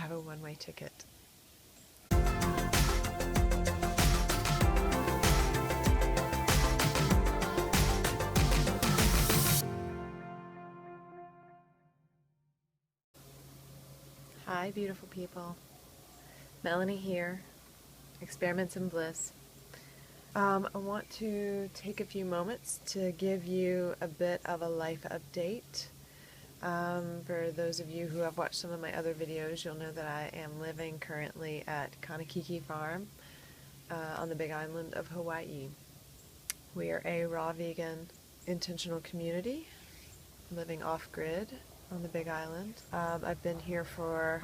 have a one-way ticket. Hi, beautiful people. Melanie here, Experiments in Bliss. I want to take a few moments to give you a bit of a life update. For those of you who have watched some of my other videos, you'll know that I am living currently at Kanekiki farm on the Big Island of Hawaii. We are a raw vegan intentional community living off-grid on the Big Island. I've been here for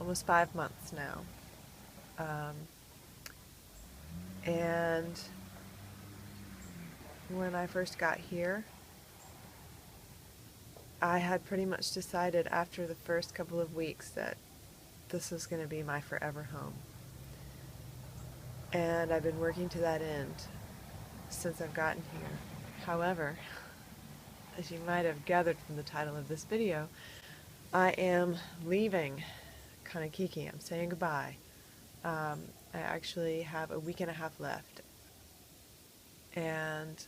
almost 5 months now. And when I first got here, I had pretty much decided after the first couple of weeks that this was going to be my forever home. And I've been working to that end since I've gotten here. However, as you might have gathered from the title of this video, I am leaving Kanekiki. I'm saying goodbye. I actually have a week and a half left, and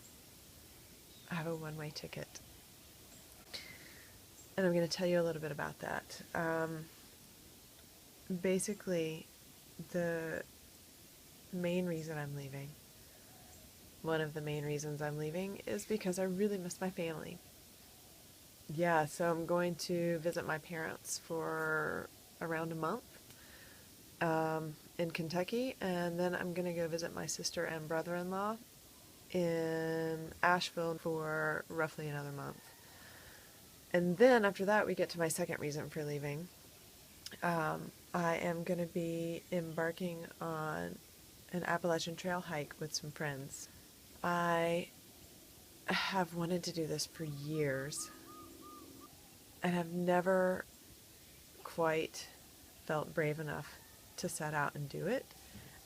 I have a one-way ticket. And I'm going to tell you a little bit about that. Basically, the main reason I'm leaving, one of the main reasons I'm leaving, is because I really miss my family. Yeah, so I'm going to visit my parents for around a month in Kentucky, and then I'm going to go visit my sister and brother-in-law in Asheville for roughly another month. And then after that we get to my second reason for leaving. I am going to be embarking on an Appalachian Trail hike with some friends. I have wanted to do this for years and have never quite felt brave enough to set out and do it.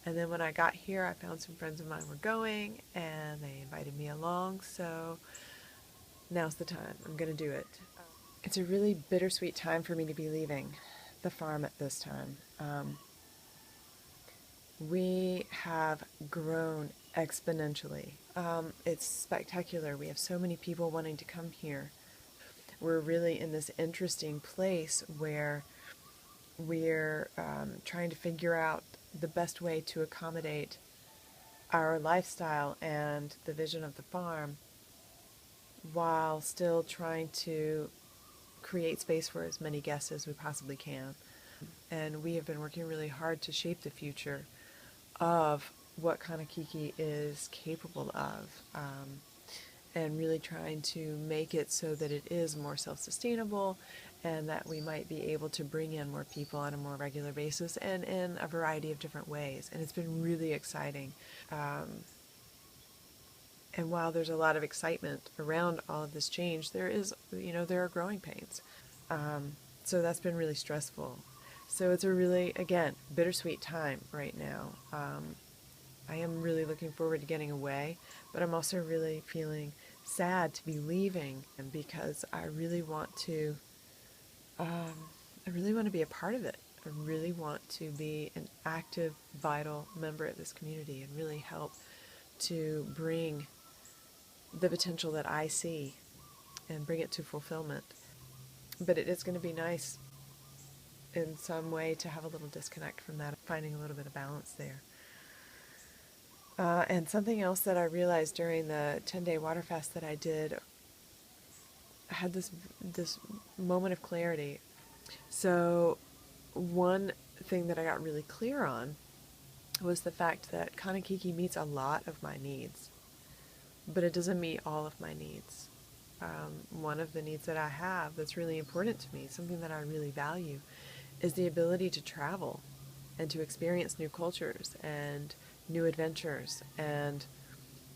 And then when I got here, I found some friends of mine were going, and they invited me along, so now's the time. I'm going to do it. It's a really bittersweet time for me to be leaving the farm at this time. We have grown exponentially. It's spectacular. We have so many people wanting to come here. We're really in this interesting place where we're trying to figure out the best way to accommodate our lifestyle and the vision of the farm while still trying to create space for as many guests as we possibly can. And we have been working really hard to shape the future of what Kanekiki is capable of, and really trying to make it so that it is more self-sustainable and that we might be able to bring in more people on a more regular basis and in a variety of different ways. And it's been really exciting. And while there's a lot of excitement around all of this change, there are growing pains. So that's been really stressful. So it's a really, again, bittersweet time right now. I am really looking forward to getting away, but I'm also really feeling sad to be leaving, and because I really want to be a part of it. I really want to be an active, vital member of this community and really help to bring the potential that I see and bring it to fulfillment. But it is going to be nice in some way to have a little disconnect from that, finding a little bit of balance there. And something else that I realized during the 10-day water fast that I did, I had this moment of clarity. So one thing that I got really clear on was the fact that Kanekiki meets a lot of my needs, but it doesn't meet all of my needs. One of the needs that I have that's really important to me, something that I really value, is the ability to travel and to experience new cultures and new adventures. And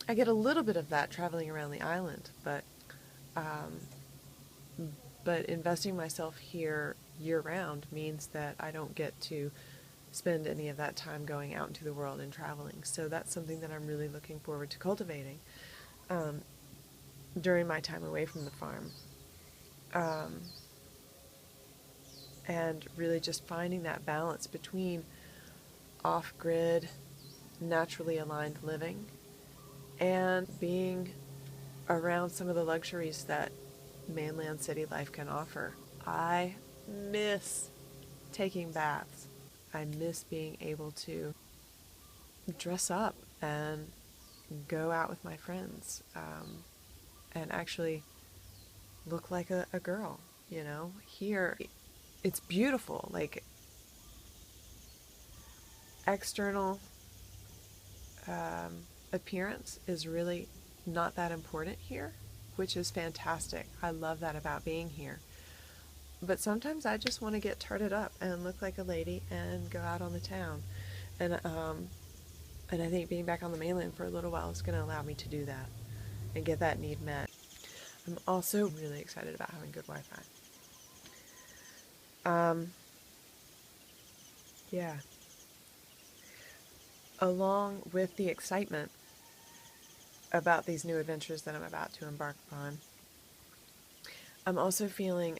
I get a little bit of that traveling around the island, but investing myself here year-round means that I don't get to spend any of that time going out into the world and traveling. So that's something that I'm really looking forward to cultivating during my time away from the farm. and really just finding that balance between off-grid, naturally aligned living and being around some of the luxuries that mainland city life can offer. I miss taking baths. I miss being able to dress up and go out with my friends, and actually look like a girl, you know? Here, it's beautiful. Like, external appearance is really not that important here, which is fantastic. I love that about being here. But sometimes I just want to get tarted up and look like a lady and go out on the town. And I think being back on the mainland for a little while is going to allow me to do that and get that need met. I'm also really excited about having good Wi-Fi. Yeah. Along with the excitement about these new adventures that I'm about to embark upon, I'm also feeling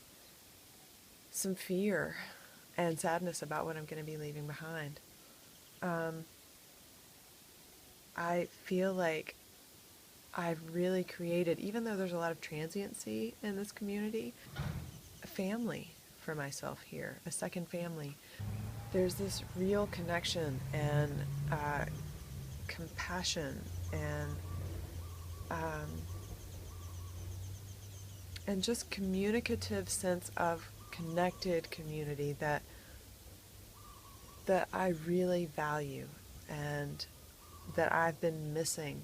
some fear and sadness about what I'm going to be leaving behind. I feel like I've really created, even though there's a lot of transiency in this community, a family for myself here, a second family. There's this real connection and compassion um, and just communicative sense of connected community that I really value and that I've been missing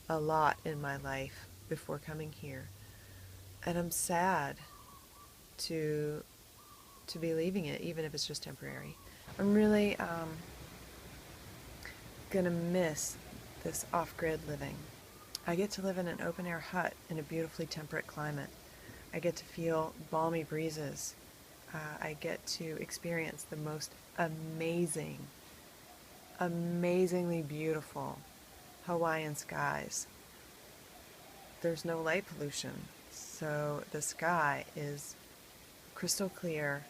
a lot in my life before coming here. And I'm sad to be leaving it, even if it's just temporary. I'm really gonna miss this off-grid living. I get to live in an open-air hut in a beautifully temperate climate. I get to feel balmy breezes. I get to experience the most amazingly beautiful Hawaiian skies. There's no light pollution, so the sky is crystal clear.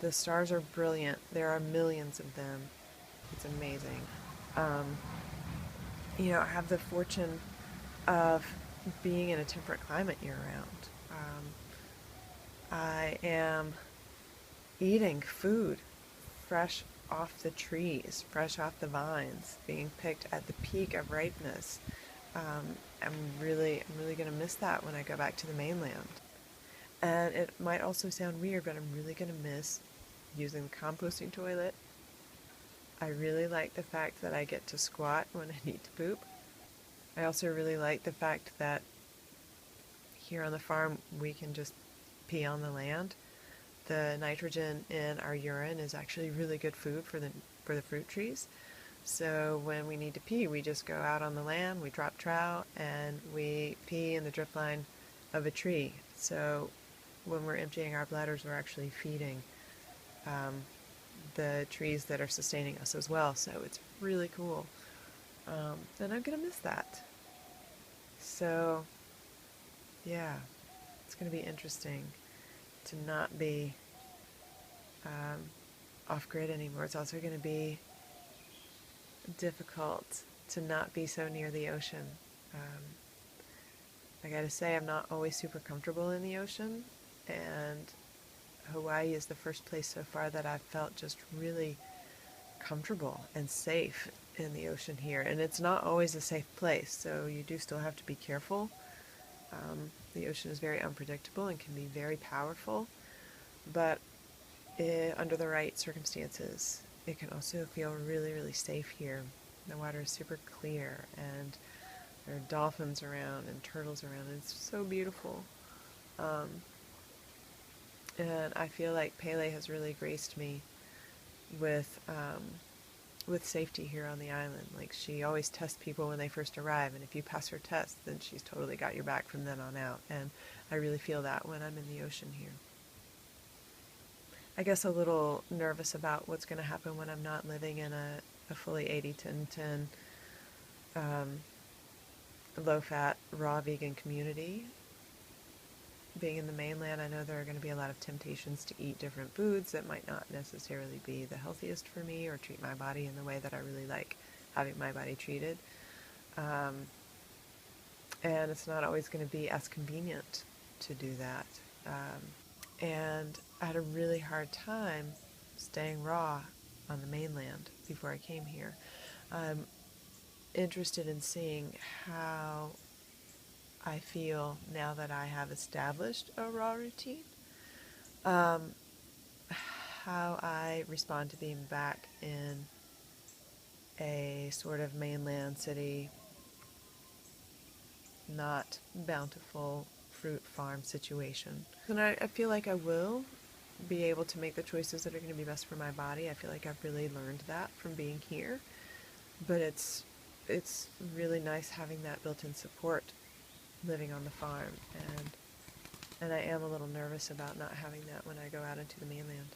The stars are brilliant. There are millions of them. It's amazing. Um, I have the fortune of being in a temperate climate year-round. I am eating food fresh off the trees, fresh off the vines, being picked at the peak of ripeness. I'm really going to miss that when I go back to the mainland. And it might also sound weird, but I'm really going to miss using the composting toilet. I really like the fact that I get to squat when I need to poop. I also really like the fact that here on the farm we can just pee on the land. The nitrogen in our urine is actually really good food for the fruit trees. So when we need to pee, we just go out on the land, we drop trout, and we pee in the drip line of a tree. So when we're emptying our bladders, we're actually feeding the trees that are sustaining us as well. So it's really cool. And I'm going to miss that. So, yeah, it's going to be interesting to not be off-grid anymore. It's also going to be difficult to not be so near the ocean. I gotta say, I'm not always super comfortable in the ocean, and Hawaii is the first place so far that I've felt just really comfortable and safe in the ocean here. And it's not always a safe place, so you do still have to be careful. The ocean is very unpredictable and can be very powerful, but under the right circumstances, it can also feel really safe here. The water is super clear, and there are dolphins around and turtles around, and it's so beautiful. And I feel like Pele has really graced me with safety here on the island. Like, she always tests people when they first arrive, and if you pass her test, then she's totally got your back from then on out. And I really feel that when I'm in the ocean here. I guess a little nervous about what's going to happen when I'm not living in a fully 80-10-10 low-fat, raw vegan community. being in the mainland, I know there are going to be a lot of temptations to eat different foods that might not necessarily be the healthiest for me or treat my body in the way that I really like having my body treated. And it's not always going to be as convenient to do that. And I had a really hard time staying raw on the mainland before I came here. I'm interested in seeing how I feel now that I have established a raw routine, um, how I respond to being back in a sort of mainland city, not bountiful fruit farm situation. And I feel like I will be able to make the choices that are going to be best for my body. I feel like I've really learned that from being here. But it's really nice having that built-in support living on the farm, and I am a little nervous about not having that when I go out into the mainland.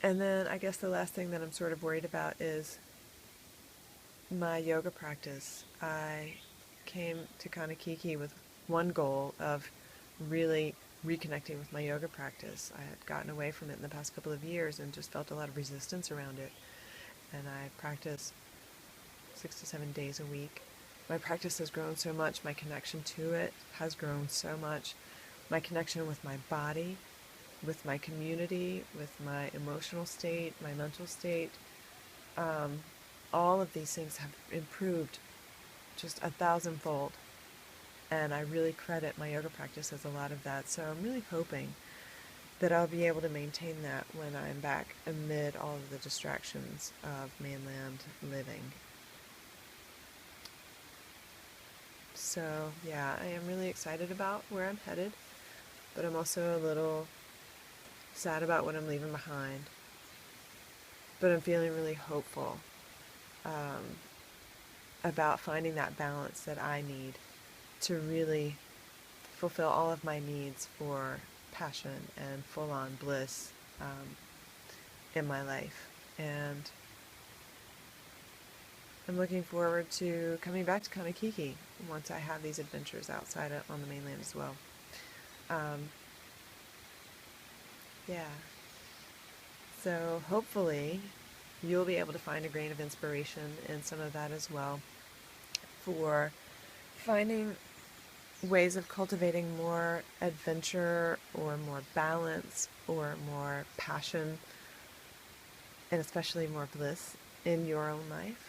And then I guess the last thing that I'm sort of worried about is my yoga practice. I came to Kanekiki with one goal of really reconnecting with my yoga practice. I had gotten away from it in the past couple of years and just felt a lot of resistance around it. And I practice 6 to 7 days a week. My practice has grown so much. My connection to it has grown so much. My connection with my body, with my community, with my emotional state, my mental state, all of these things have improved just 1,000-fold. And I really credit my yoga practice as a lot of that. So I'm really hoping that I'll be able to maintain that when I'm back amid all of the distractions of mainland living. So yeah, I am really excited about where I'm headed, but I'm also a little sad about what I'm leaving behind. But I'm feeling really hopeful about finding that balance that I need to really fulfill all of my needs for passion and full-on bliss in my life. And I'm looking forward to coming back to Kanekiki once I have these adventures outside on the mainland as well. Yeah. So hopefully you'll be able to find a grain of inspiration in some of that as well for finding ways of cultivating more adventure or more balance or more passion and especially more bliss in your own life.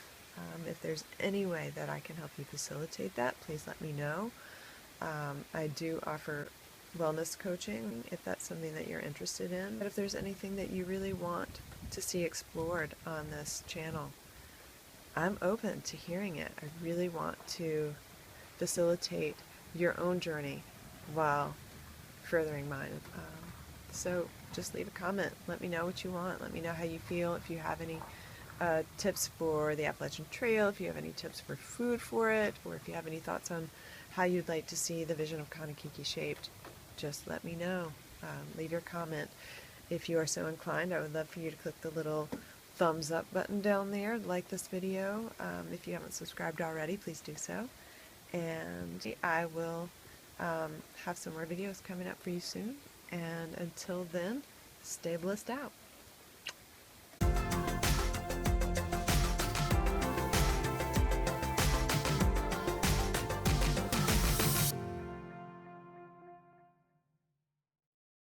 If there's any way that I can help you facilitate that, please let me know. I do offer wellness coaching if that's something that you're interested in. But if there's anything that you really want to see explored on this channel, I'm open to hearing it. I really want to facilitate your own journey while furthering mine. So just leave a comment. Let me know what you want. Let me know how you feel. If you have any tips for the Appalachian Trail, if you have any tips for food for it, or if you have any thoughts on how you'd like to see the vision of Kanekiki shaped, just let me know. Leave your comment. If you are so inclined, I would love for you to click the little thumbs up button down there, like this video. If you haven't subscribed already, please do so. And I will have some more videos coming up for you soon. And until then, stay blissed out.